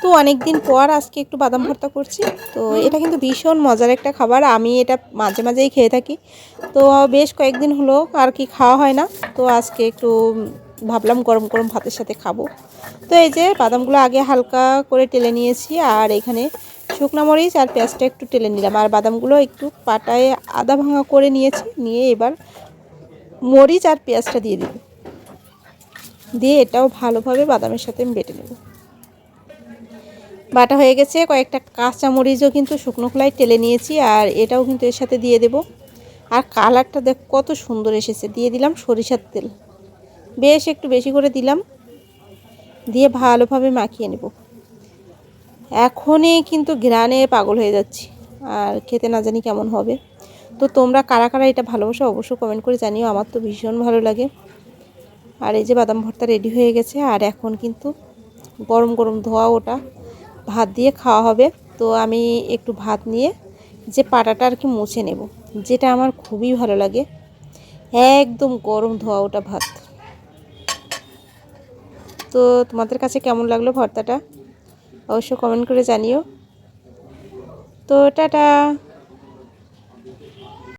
তো অনেক দিন পর আজকে একটু বাদাম ভর্তা করছি। তো এটা কিন্তু ভীষণ মজার একটা খাবার, আমি এটা মাঝে মাঝেই খেয়ে থাকি। তো বেশ কয়েকদিন হলো আর কি খাওয়া হয় না। তো আজকে একটু ভাবলাম গরম গরম ভাতের সাথে খাবো। তো এই যে বাদামগুলো আগে হালকা করে টেলে নিয়েছি, আর এখানে শুকনো মরিচ আর পেঁয়াজটা একটু টেলে নিলাম, আর বাদামগুলো একটু পাটায় আধা ভাঙা করে নিয়েছি। নিয়ে এবার মরিচ আর পেঁয়াজটা দিয়ে দিব, দিয়ে এটাও ভালোভাবে বাদামের সাথে আমি বেটে নেব। বাটা হয়ে গেছে। কয়েকটা কাঁচা মরিচও কিন্তু শুকনো খোলায় টেলে নিয়েছি, আর এটাও কিন্তু এর সাথে দিয়ে দেব। আর কালারটা দেখ কত সুন্দর এসেছে। দিয়ে দিলাম সরিষার তেল, বেশ একটু বেশি করে দিলাম, দিয়ে ভালোভাবে মাখিয়ে নেব। এখনই কিন্তু ঘ্রাণে পাগল হয়ে যাচ্ছি, আর খেতে না জানি কেমন হবে। তো তোমরা কারা কারা এটা ভালোবাসো অবশ্যই কমেন্ট করে জানিও, আমার তো ভীষণ ভালো লাগে। আর এই যে বাদাম ভর্তা রেডি হয়ে গেছে, আর এখন কিন্তু গরম গরম ধোয়া ওটা ভাত দিয়ে খাওয়া হবে। তো আমি একটু ভাত নিয়ে যে পাটাটা আর কি মুছে নেব, যেটা আমার খুবই ভালো লাগে। একদম গরম ধোয়া ওটা ভাত। তো তোমাদের কাছে কেমন লাগলো ভর্তাটা অবশ্যই কমেন্ট করে জানিও। তো টাটা।